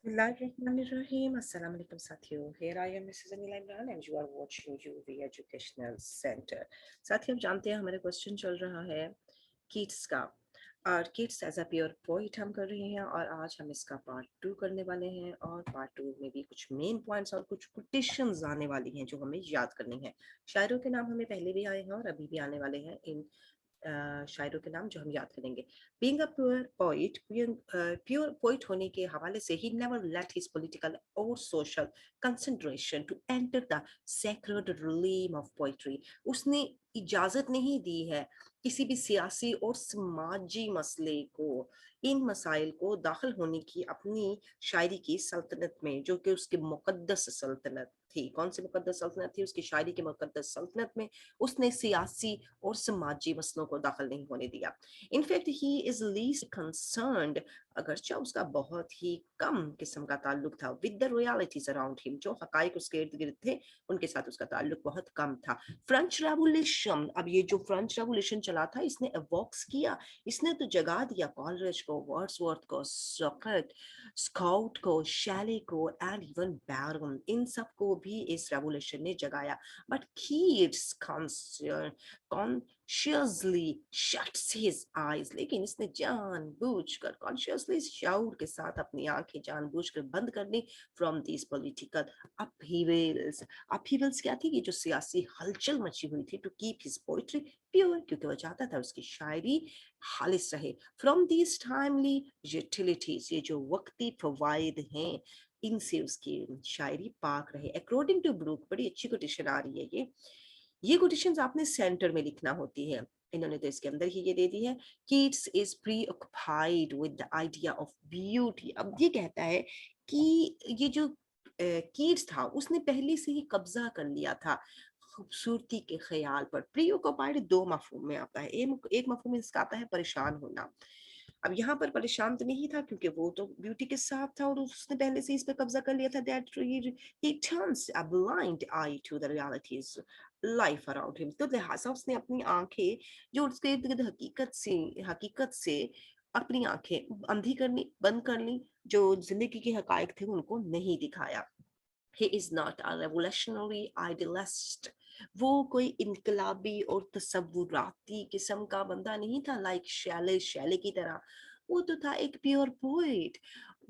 Bismillahirrahmanirrahim. Assalamu alaikum साथियों. Here I am Mrs. Anila Imran and you are watching UV Educational Center. साथियों, आप जानते हैं हमारा क्वेश्चन चल रहा है कीट्स का, और Keats as a pure poet हम कर रहे हैं, और आज हम इसका पार्ट 2 करने वाले हैं, और पार्ट 2 में भी कुछ मेन पॉइंट्स और कुछ कोटेशंस आने वाली हैं जो हमें याद करनी है. शायरों के नाम हमें पहले भी आए हैं और अभी भी आने वाले हैं इन शायरों के नाम जो हम याद करेंगे. बीइंग अ प्योर पोइट होने के हवाले से ही नेवर लेट हिज पॉलिटिकल और social concentration to enter the sacred realm of poetry. उसने इजाजत नहीं दी है किसी भी सियासी और समाजी मसले को, इन मसाइल को दाखिल होने की अपनी शायरी की सल्तनत में, जो कि उसकी मुकद्दस सल्तनत थी. कौन सी मुकद्दस सल्तनत थी? उसकी शायरी की मुकद्दस सल्तनत में उसने सियासी और समाजी मसलों को दाखिल नहीं होने दिया. In fact he is least concerned, अगरचे उसका बहुत ही कम किस्म का ताल्लुक था, with the realities around him, जो हकाइक उसके इर्द गिर्द थे उनके साथ उसका ताल्लुक बहुत कम था. फ्रेंच रेवोल्यूशन, अब ये जो फ्रेंच रेवोल्यूशन चला था इसने एवॉक्स किया, इसने तो जगा दिया कॉलरिज को, वर्ड्सवर्थ को, सॉक्रेट, स्काउट को, शैले को एंड इवन बैरन, इन सब को भी इस रेवोल्यूशन ने जगाया. But Keats consciously shuts his eyes, लेकिन इसने जानबूझकर consciously शाऊर के साथ अपनी आंखें जानबूझकर बंद कर ली from these political upheavals. upheavals क्या थी? ये जो सियासी हलचल मची हुई थी, to keep his poetry pure, क्योंकि वो चाहता था उसकी शायरी खालिस रहे. from these timely utilities, ये जो वक्ती फवाइद हैं, इनसे उसकी शायरी पाक रहे. अकॉर्डिंग टू ब्रूक, बड़ी अच्छी कोटेशन आ रही है ये कोटेशंस आपने सेंटर में लिखना होती है. इन्होंने तो इसके अंदर ही ये दे दी है. Keats is pre occupied with the idea of beauty. अब ये कहता है कि ये जो कीट्स था उसने पहले से ही कब्जा कर लिया था खूबसूरती के ख्याल पर. प्री ऑक्युपाइड दो मफहूम में आता है. एक मफहूम में इसका आता है परेशान होना. अब यहाँ पर परेशान तो नहीं था क्योंकि वो तो ब्यूटी के साथ था और उसने पहले से इस पे कब्जा कर लिया था. That he turns a blind eye to the realities life around him. तो लिहाजा उसने अपनी आंखें जो उसके इर्द गिर्द हकीकत से अपनी आंखें अंधी करनी बंद कर ली, जो जिंदगी के हकायक थे उनको नहीं दिखाया. He is not a revolutionary idealist. वो कोई इनकलाबी और तसव्वुराती किस्म का बंदा नहीं था, लाइक शैले की तरह. वो तो था एक प्योर पोइट.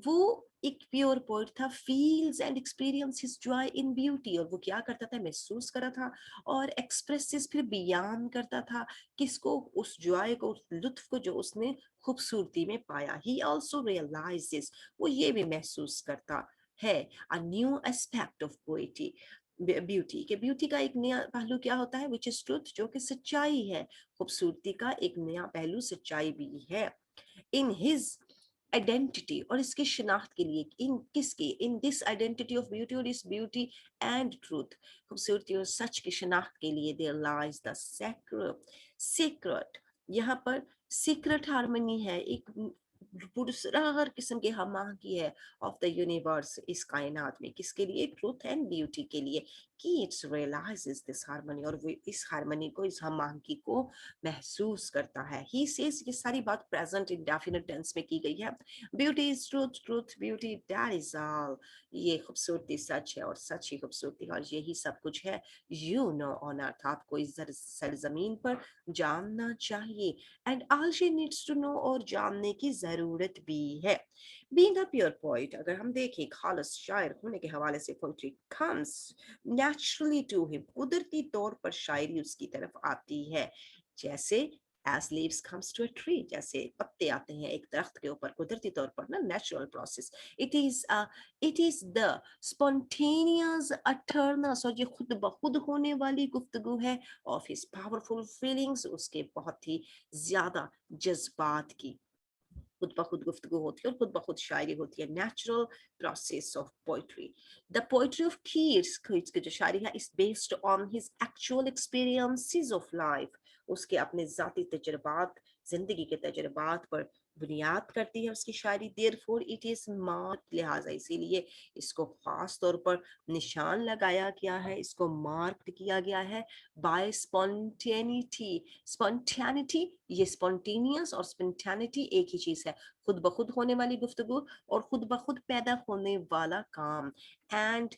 वो एक प्योर पोइट था. Feels and experience his joy in beauty. और वो क्या करता था? महसूस करा था और एक्सप्रेसेस, फिर बयान करता था किसको? उस जॉय को, उस लुत्फ को जो उसने खूबसूरती में पाया. ही ऑल्सो रियलाइजेस, वो ये भी महसूस करता है, a new aspect of poetry, beauty के. ब्यूटी का एक नया पहलू क्या होता है? विच इज ट्रूथ, जो कि सच्चाई है. खूबसूरती का एक नया पहलू सच्चाई भी है. इन हिज आइडेंटिटी, और इसकी शिनाख्त के लिए, इन किसकी? In this identity of beauty, और इस ब्यूटी एंड ट्रूथ, खूबसूरती और सच की शिनाख्त के लिए देयर लाइज द सीक्रेट. यहाँ पर सीक्रेट हार्मनी है, एक पुरस्कार किस्म की हम की है ऑफ द यूनिवर्स, इस कायनात में. किसके लिए? ट्रूथ एंड ब्यूटी के लिए. कीट्स रियलाइजेस दिस हार्मनी, और वो इस हार्मनी को, इस हम को महसूस करता है. ही सेज, ये सारी बात प्रेजेंट इंडेफिनिट टेंस में की गई है. Beauty is truth, truth beauty, that is all. ये खूबसूरती सच है और सच ही खूबसूरती, और यही सब कुछ है. यू नो ऑन अर्थ, आपको इस सरजमीन पर जानना चाहिए. And all she needs to know, और जानने की जरूरत भी है. बीइंग अ प्योर पोइट, अगर हम देखें खालिस शायर होने के हवाले से, poetry comes naturally to him, कुदरती तौर पर शायरी उसकी तरफ आती है. जैसे as leaves comes to a tree, जैसे पत्ते आते हैं एक दरख्त के ऊपर कुदरती तौर पर ना, natural process. It is the spontaneous utterance, और ये खुद ब खुद होने वाली गुफ्तगू है. ऑफ हिज पावरफुल फीलिंग्स, उसके बहुत ही ज्यादा जज्बात की खुद ब खुद गुफ्तगू होती है और खुद ब खुद शायरी होती है. Natural process of poetry. The poetry of Keats, Keats की जो शायरी है, is based on his actual experiences of life. उसके अपने जाती तजुर्बात, जिंदगी के तजुर्बात पर बुनियाद करती है उसकी शायरी। देयरफॉर इट इज मार्क, लिहाजा इसीलिए इसको खास तौर पर निशान लगाया गया है, इसको मार्क किया गया है बाय स्पॉन्टेनिटी। स्पॉन्टेनिटी, ये स्पॉन्टेनियस और स्पॉन्टेनिटी एक ही चीज है, खुद ब खुद होने वाली गुफ्तगू और खुद ब खुद पैदा होने वाला काम। एंड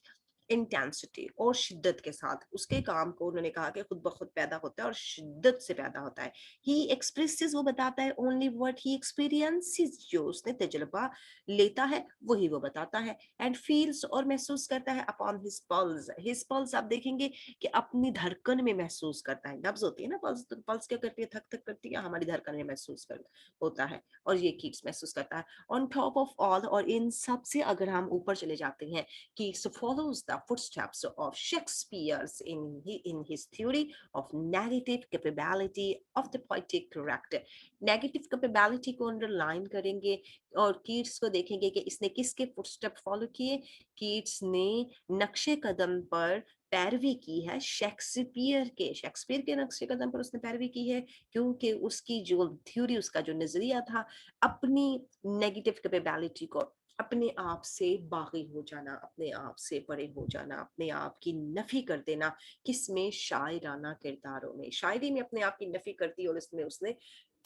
इंटेंसिटी, और शिद्दत के साथ उसके काम को उन्होंने कहा कि खुद ब खुद पैदा होता है और शिद्दत से पैदा होता है। ही एक्सप्रेसेस, वो बताता है ओनली व्हाट ही एक्सपीरियंसेस, जो उसने तजुर्बा लेता है वही वो बताता है। एंड फील्स, और महसूस करता है upon his pulse. His pulse आप देखेंगे कि अपनी धड़कन में महसूस करता है, नब्ज होती है ना पल्स, तो पल्स क्या करती है, थक थक करती है, हमारी धड़कन में महसूस कर होता है, और ये कीट्स महसूस करता है। ऑन टॉप ऑफ ऑल, और इन सब से अगर हम ऊपर चले जाते हैं, Keats follows the footsteps of Shakespeare in his theory of negative capability of the poetic character. Negative capability को underline करेंगे और कीट्स को देखेंगे कि इसने किसके फुटस्टेप फॉलो किए। कीट्स ने नक्शे कदम पर पैरवी की है शेक्सपियर के नक्शे कदम पर उसने पैरवी की है, क्योंकि उसकी जो थ्योरी, उसका जो नजरिया था, अपनी नेगेटिव कैपेबिलिटी को, अपने आप से बागी हो जाना, अपने आप से परे हो जाना, अपने आप की नफी कर देना, किसमें, शायराना किरदारों में, शायरी में अपने आप की नफी करती, और इसमें उसने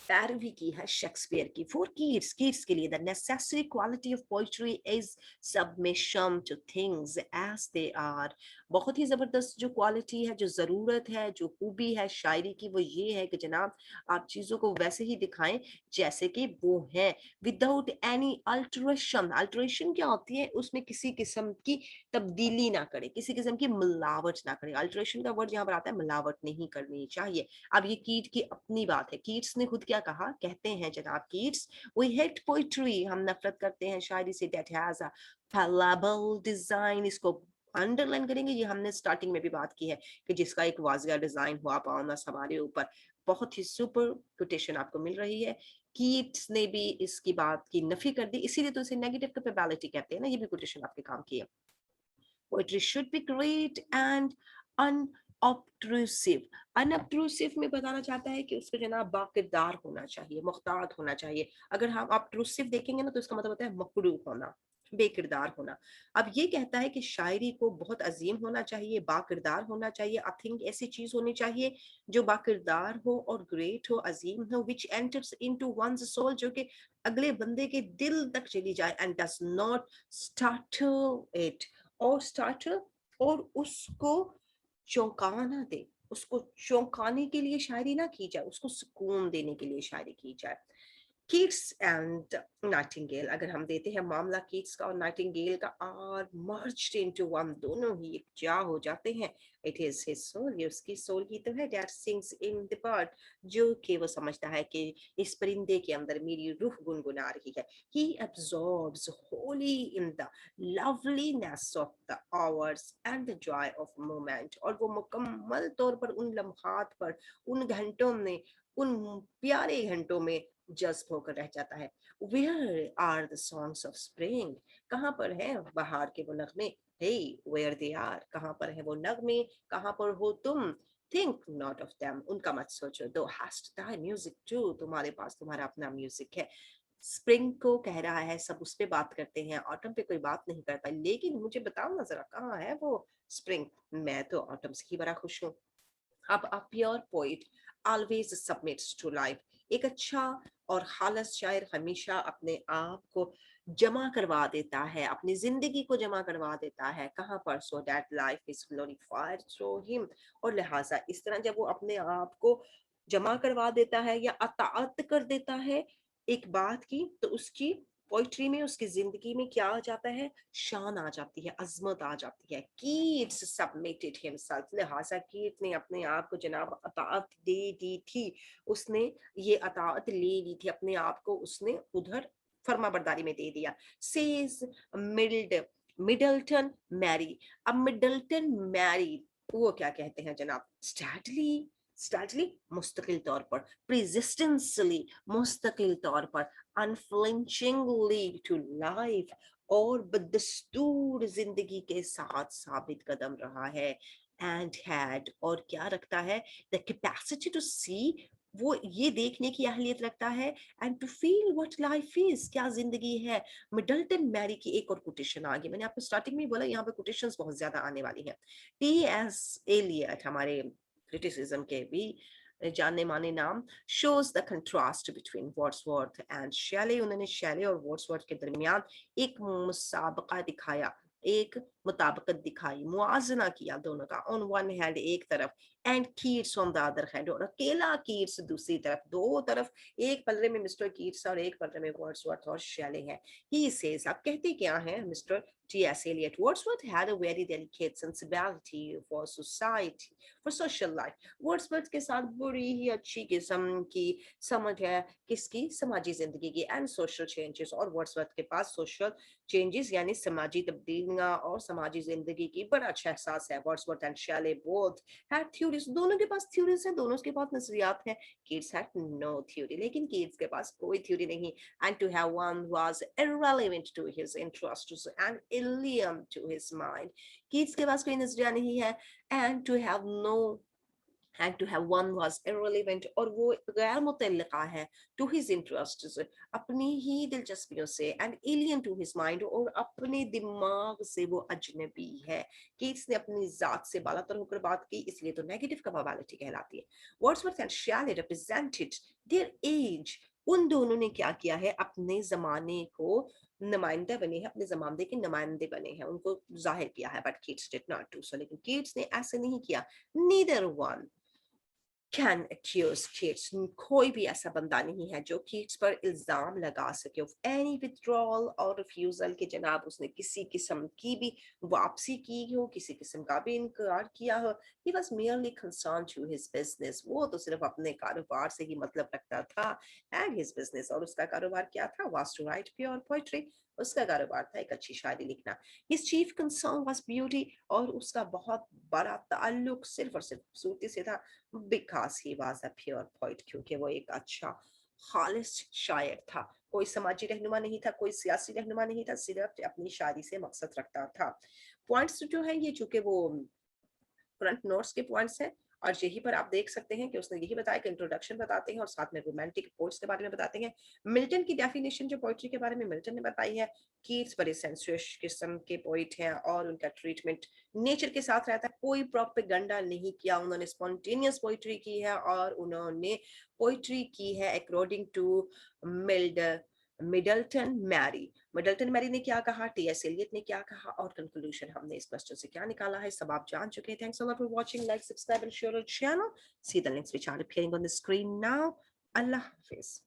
पैरवी की है शेक्सपियर की। फॉर कीट्स के लिए the necessary quality of poetry is submission to things as they are. बहुत ही जबरदस्त जो क्वालिटी है, जो जरूरत है, जो खूबी है शायरी की, वो ये है कि जनाब आप चीजों को वैसे ही दिखाएं जैसे कि वो है, विदाउट एनी अल्टरेशन। अल्टरेशन क्या होती है, उसमें किसी किस्म की तब्दीली ना करे, किसी किस्म की मिलावट ना करे। अल्टरेशन का वर्ड यहाँ पर आता है, मिलावट नहीं करनी चाहिए। अब ये कीट की अपनी बात है, कीट्स ने खुद क्या कहा, कहते हैं जनाब कीट्स, वी हेट पोइट्री, हम नफरत करते हैं शायरी से, that has a fallible design. इसको अंडरलाइन करेंगे, ये हमने स्टार्टिंग में भी बात की है कि जिसका एक वाजिया डिजाइन हुआ पाउंडस हमारे ऊपर। बहुत ही सुपर कोटेशन आपको मिल रही है। कीट्स ने भी इसकी बात की नफी कर दी, इसीलिए तो इसे नेगेटिव कैपेबिलिटी कहते हैं ना, ये भी कोटेशन आपके काम की है। Poetry should be great and unobtrusive. Unobtrusive में बताना चाहता है कि उसको जनाब बाकिरदार होना चाहिए, मुख्तात होना चाहिए। अगर हम obtrusive देखेंगे ना तो इसका मतलब होता है मकरू होना, बेकिरदार होना। अब ये कहता है कि शायरी को बहुत अजीम होना चाहिए, बाकिरदार होना चाहिए। आई थिंक ऐसी चीज होनी चाहिए जो बाकिरदार हो और ग्रेट हो, अजीम हो, which enters into one's soul, जो कि अगले बंदे के दिल तक चली जाए, and does not startle it, और स्टार्टर, और उसको चौंकाना दे, उसको चौंकाने के लिए शायरी ना की जाए, उसको सुकून देने के लिए शायरी की जाए। कीट्स एंड नाइटिंगेल, अगर हम देते हैं मामला कीट्स का और नाइटिंगेल का, आर मर्ज्ड इनटू वन, दोनों ही एक जा हो जाते हैं। इट इज हिज सोल, ये उसकी सोल ही तो है, that sings in the bird, जो कि वो समझता है कि इस परिंदे के अंदर मेरी रूह गुनगुना रही है। he absorbs wholly in the loveliness of the hours and the joy of moment, और वो मुकम्मल तौर पर उन लम्हात पर, उन घंटों में, उन प्यारे घंटों में जज्ब होकर रह जाता है। Where are the songs of spring? कहाँ पर है बहार के वो नगमे? Hey, where they are? कहाँ पर है वो नगमे? कहाँ पर हो तुम? Think not of them. उनका मत सोचो। Thou hast thy music too. तुम्हारे पास तुम्हारा अपना म्यूजिक है। स्प्रिंग को कह रहा है, सब उस पे बात करते हैं, ऑटम पे कोई बात नहीं करता, लेकिन मुझे बताओ ना जरा कहाँ है वो स्प्रिंग? मैं तो ऑटम से ही बड़ा खुश हूँ। अब a pure poet always submits to life. एक अच्छा और खालस शायर हमेशा अपने आप को जमा करवा देता है, अपनी जिंदगी को जमा करवा देता है, कहाँ पर, so that life is glorified through him, और लिहाजा इस तरह जब वो अपने आप को जमा करवा देता है या अताअत कर देता है एक बात की, तो उसकी पोइट्री में, उसकी जिंदगी में क्या आ जाता है, शान आ जाती है, अजमत आ जाती है। कीट्स सबमिटेड हिमसेल्फ, लिहाजा कीट ने अपने आप को जनाब अताअत दे दी थी, उसने ये अताअत ले ली थी, अपने आप को उसने उधर फर्मा बरदारी में दे दिया। सेज मिल्ड मिडल्टन मैरी, अब मिडल्टन मैरी वो क्या कहते हैं जनाब, स्टैडली, स्टैडली मुस्तकिल तौर पर, प्रेजिस्टेंसली मुस्तकिल तौर पर, अनफ्लिंचिंगली टू लाइफ, और बदस्तूर जिंदगी के साथ साबित कदम रहा है। एंड हैड, और क्या रखता है, द कैपेसिटी टू सी वो ये देखने की अहलियत रखता है, and to feel what life is, क्या जिंदगी है। मिडल्टन मैरी की एक और कोटेशन आ गई, मैंने आपको स्टार्टिंग में ही बोला यहाँ पे कोटेशंस बहुत ज्यादा आने वाली हैं। टी एस एलियट, हमारे क्रिटिसिज्म के भी जानने माने नाम, shows the contrast between Wordsworth and Shelley। उन्होंने शेले और वर्ड्सवर्थ के दरमियान एक मुसाबका दिखाया, एक मुताबिकत दिखाई, मुआजना किया दोनों का। ऑन वन हैंड एक तरफ, and Keats on the other hand, और अकेला कीट्स दूसरी तरफ। दो तरफ, एक पलरे में मिस्टर कीट्स और एक पलरे में वर्ड्सवर्थ और शेले है। ही सेज, आप कहते क्या हैं mister T.S. Eliot? Wordsworth had a very delicate sensibility for society, for social life। Wordsworth के साथ बड़ी ही अच्छी किस्म की समझ है किसकी, समाजी जिंदगी की, एंड सोशल चेंजेस। और वर्ड्सवर्थ के पास सोशल चेंजेस यानी समाजी तब्दीलियां और समाजी जिंदगी की बड़ा अच्छा एहसास है। Wordsworth and शेले both had theories, दोनों के पास थ्योरीज हैं, दोनों के पास नजरियात हैं। कीट्स हैड नो थ्योरी, लेकिन कीट्स के पास कोई थ्योरी नहीं। And to have one was irrelevant to his interests and alien to his mind। Keats के पास कोई नजरिया नहीं है, and to have no, and to have one was irrelevant, और वो गैर मुतल्लिका है, to his interests, अपनी ही दिलचस्पियों से, and alien to his mind, और अपने दिमाग से वो अजनबी है। कीट्स ने अपनी जात से बालातर होकर बात की, इसलिए तो नेगेटिव कैपेबिलिटी कहलाती है। Wordsworth and शेले represented their age। उन दोनों ने क्या किया है, अपने जमाने को नुमाइंदा बने हैं, अपने जमाने के नुमाइंदे बने हैं, उनको जाहिर किया है। But Keats did not do so, लेकिन कीट्स ने ऐसे नहीं किया। Neither one can accuse Keats, कोई भी ऐसा बंदा नहीं है जो कीट्स पर इल्जाम लगा सके of any withdrawal और refusal, कि जनाब उसने किसी किस्म की भी वापसी की हो, किसी किस्म का भी इनकार किया हो। he was merely concerned to his business, वो तो सिर्फ अपने कारोबार से ही मतलब रखता था। and his business, और उसका कारोबार क्या था, was to write pure poetry, उसका कारोबार था एक अच्छी शायरी लिखना। his chief concern was beauty, और उसका बहुत बड़ा ताल्लुक सिर्फ और सिर्फ खूबसूरती से था। because he was a pure poet, क्योंकि वो एक अच्छा खालिस शायर था, कोई समाजी रहनुमा नहीं था, कोई सियासी रहनुमा नहीं था, सिर्फ अपनी शायरी से मकसद रखता था। पॉइंट्स जो है ये चूंकि वो करंट नोट्स के पॉइंट्स हैं, और यहीं पर आप देख सकते हैं कि उसने यही बताया कि इंट्रोडक्शन बताते हैं और साथ में रोमांटिक पोइट्स के बारे में बताते हैं। मिल्टन की डेफिनेशन जो पोइट्री के बारे में मिल्टन ने बताई है, कीट्स बड़े सेंसुअस किस्म के पोइट हैं और उनका ट्रीटमेंट नेचर के साथ रहता है, कोई प्रोपेगेंडा नहीं किया, उन्होंने स्पॉन्टेनियस पोइट्री की है और उन्होंने पोइट्री की है अकॉर्डिंग टू मिल्ड मिडल्टन मैरी। मिडल्टन मैरी ने क्या कहा, टी.एस. एलियट ने क्या कहा, और कंक्लूजन हमने इस क्वेश्चन से क्या निकाला है, सब आप जान चुके हैं। Thanks a lot for watching, like, subscribe and share our channel. See the links which are appearing on the screen now। अल्लाह हाफिज।